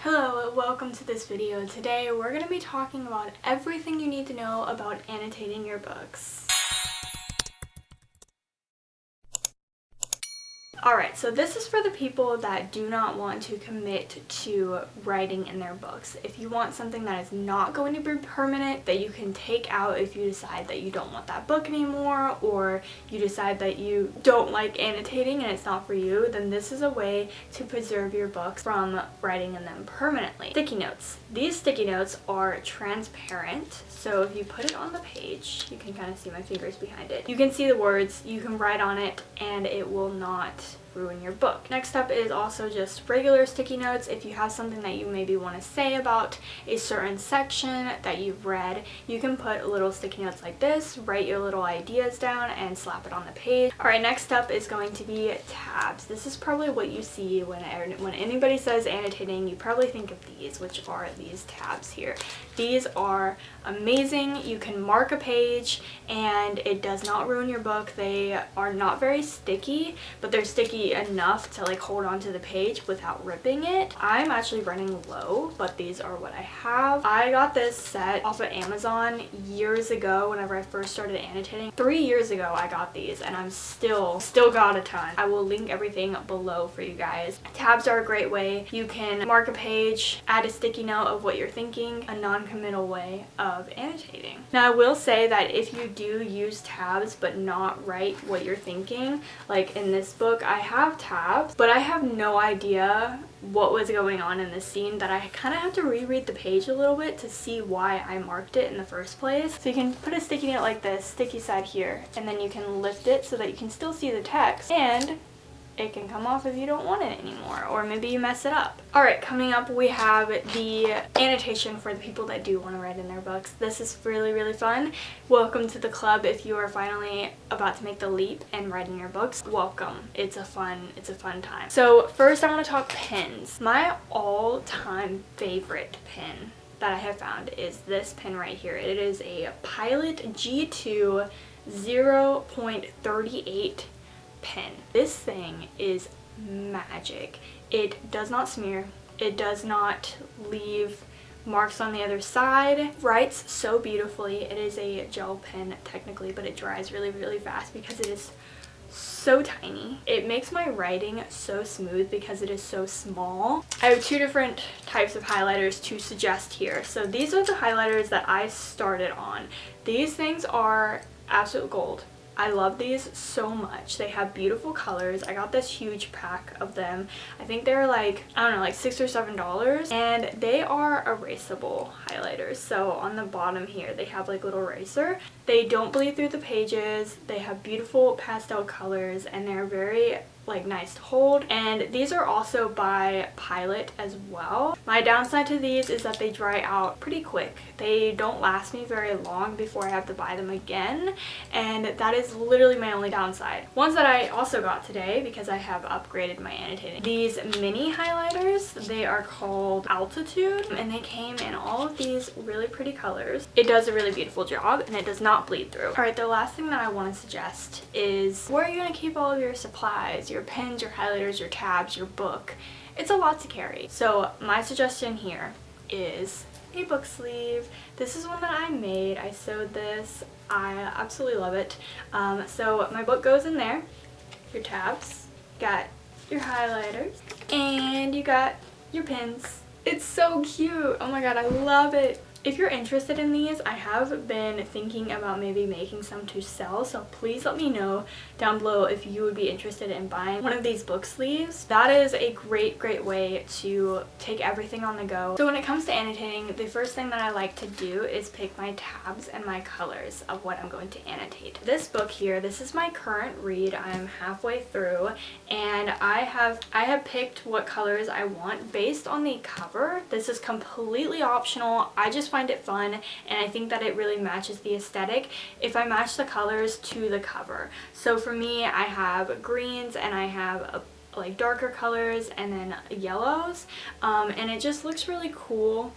Hello, welcome to this video. Today we're going to be talking about everything you need to know about annotating your books. Alright, so this is for the people that do not want to commit to writing in their books. If you want something that is not going to be permanent, that you can take out if you decide that you don't want that book anymore, or you decide that you don't like annotating and it's not for you, then this is a way to preserve your books from writing in them permanently. Sticky notes. These sticky notes are transparent, so if you put it on the page, you can kind of see my fingers behind it. You can see the words, you can write on it, and it will not ruin your book. Next up is also just regular sticky notes. If you have something that you maybe want to say about a certain section that you've read, you can put little sticky notes like this, write your little ideas down, and slap it on the page. Alright, next up is going to be tabs. This is probably what you see when anybody says annotating. You probably think of these, which are these tabs here. These are amazing. You can mark a page and it does not ruin your book. They are not very sticky, but they're sticky enough to like hold onto the page without ripping it. I'm actually running low, but these are what I have. I got this set off of Amazon years ago whenever I first started annotating. 3 years ago I got these and I'm still got a ton. I will link everything below for you guys. Tabs are a great way. You can mark a page, add a sticky note of what you're thinking, a non-committal way of annotating. Now I will say that if you do use tabs but not write what you're thinking, like in this book I have tabs, but I have no idea what was going on in this scene, that I kind of have to reread the page a little bit to see why I marked it in the first place. So you can put a sticky note like this, sticky side here, and then you can lift it so that you can still see the text, and it can come off if you don't want it anymore, or maybe you mess it up. Alright, coming up we have the annotation for the people that do want to write in their books. This is really fun. Welcome to the club if you are finally about to make the leap and write in your books. Welcome. It's a fun time. So first I want to talk pens. My all-time favorite pen that I have found is this pen right here. It is a Pilot G2 0.38 pen. This thing is magic. It does not smear. It does not leave marks on the other side. Writes so beautifully. It is a gel pen technically, but it dries really fast because it is so tiny. It makes my writing so smooth because it is so small. I have two different types of highlighters to suggest here. So these are the highlighters that I started on. These things are absolute gold. I love these so much. They have beautiful colors. I got this huge pack of them. I think they're like, I don't know, like $6 or $7, and they are erasable highlighters. So on the bottom here they have like little eraser. They don't bleed through the pages. They have beautiful pastel colors and they're very like nice to hold, and these are also by Pilot as well. My downside to these is that they dry out pretty quick. They don't last me very long before I have to buy them again, and that is literally my only downside. Ones that I also got today because I have upgraded my annotating. These mini highlighters, they are called Altitude, and they came in all of these really pretty colors. It does a really beautiful job and it does not bleed through. Alright, the last thing that I want to suggest is where are you going to keep all of your supplies, your pens, your highlighters, your tabs, your book. It's a lot to carry. So my suggestion here is a book sleeve. This is one that I made. I sewed this. I absolutely love it. So my book goes in there, your tabs, got your highlighters, and you got your pens. It's so cute. Oh my god, I love it. If you're interested in these, I have been thinking about maybe making some to sell, so please let me know down below if you would be interested in buying one of these book sleeves. That is a great way to take everything on the go. So when it comes to annotating, the first thing that I like to do is pick my tabs and my colors of what I'm going to annotate. This book here, this is my current read. I'm halfway through, and I have picked what colors I want based on the cover. This is completely optional. I just find it fun, and I think that it really matches the aesthetic if I match the colors to the cover. So for me, I have greens and I have like darker colors and then yellows, and it just looks really cool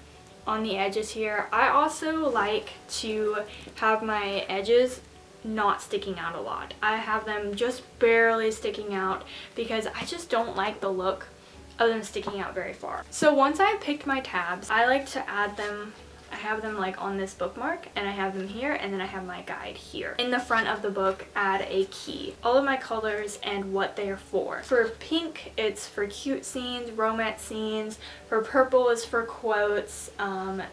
on the edges here. I also like to have my edges not sticking out a lot. I have them just barely sticking out because I just don't like the look of them sticking out very far. So once I've picked my tabs, I like to add them. I have them like on this bookmark, and I have them here, and then I have my guide here. In the front of the book, add a key. All of my colors and what they are for. For pink, it's for cute scenes, romance scenes. For purple is for quotes.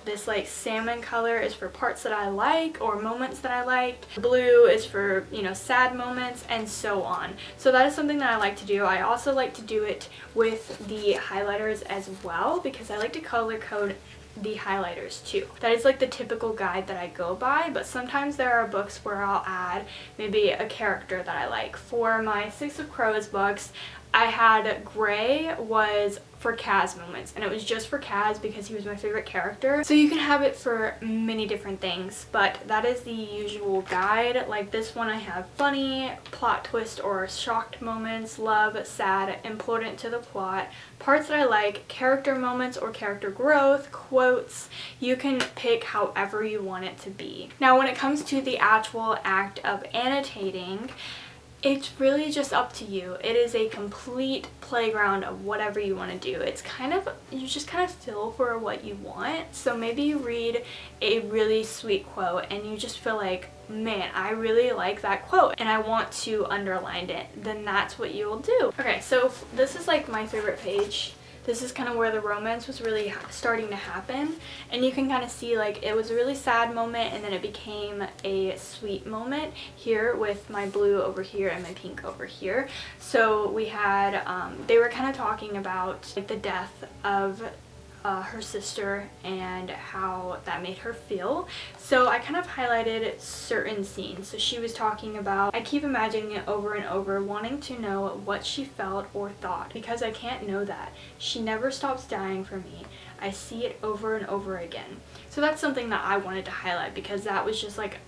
This like salmon color is for parts that I like or moments that I liked. Blue is for, you know, sad moments, and so on. So that is something that I like to do. I also like to do it with the highlighters as well, because I like to color code the highlighters too. That is like the typical guide that I go by, but sometimes there are books where I'll add maybe a character that I like. For my Six of Crows books, I had gray was for Kaz moments, and it was just for Kaz because he was my favorite character. So you can have it for many different things, but that is the usual guide. Like this one, I have funny, plot twist or shocked moments, love, sad, important to the plot, parts that I like, character moments or character growth, quotes. You can pick however you want it to be. Now when it comes to the actual act of annotating, it's really just up to you. It is a complete playground of whatever you want to do. It's kind of, you just kind of feel for what you want. So maybe you read a really sweet quote and you just feel like, man, I really like that quote and I want to underline it. Then that's what you will do. Okay, so this is like my favorite page. This is kind of where the romance was really starting to happen, and you can kind of see like it was a really sad moment and then it became a sweet moment here with my blue over here and my pink over here. So we had they were kind of talking about like the death of her sister and how that made her feel. So I kind of highlighted certain scenes. So she was talking about, I keep imagining it over and over, wanting to know what she felt or thought, because I can't know that. She never stops dying for me. I see it over and over again. So that's something that I wanted to highlight, because that was just like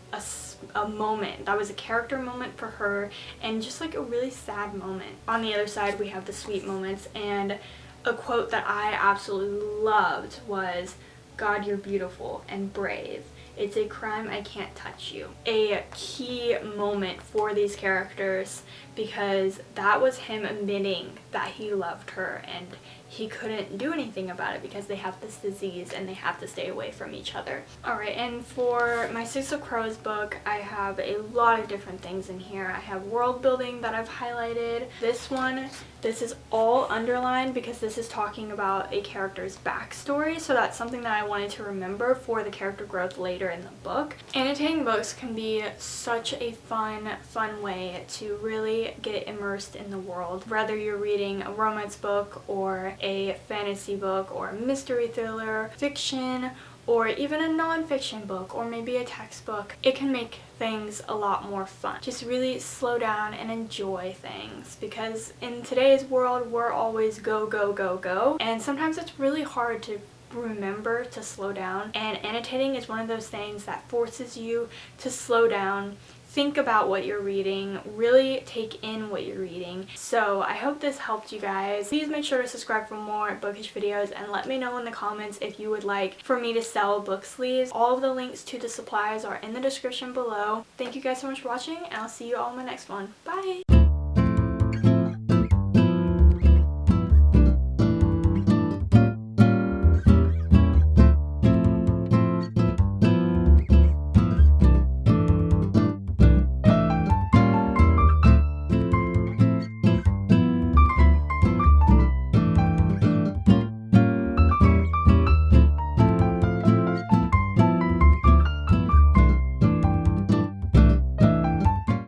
a moment. That was a character moment for her, and just like a really sad moment. On the other side, we have the sweet moments, and a quote that I absolutely loved was, "God, you're beautiful and brave. It's a crime I can't touch you." A key moment for these characters, because that was him admitting that he loved her and he couldn't do anything about it because they have this disease and they have to stay away from each other. Alright, and for my Six of Crows book, I have a lot of different things in here. I have world building that I've highlighted. This one, this is all underlined because this is talking about a character's backstory, so that's something that I wanted to remember for the character growth later in the book. Annotating books can be such a fun way to really get immersed in the world. Whether you're reading a romance book or a fantasy book or a mystery thriller, fiction, or even a non-fiction book, or maybe a textbook, it can make things a lot more fun. Just really slow down and enjoy things, because in today's world we're always go, go, go, go, and sometimes it's really hard to remember to slow down, and annotating is one of those things that forces you to slow down, think about what you're reading, really take in what you're reading. So I hope this helped you guys. Please make sure to subscribe for more bookish videos, and let me know in the comments if you would like for me to sell book sleeves. All of the links to the supplies are in the description below. Thank you guys so much for watching, and I'll see you all in my next one. Bye!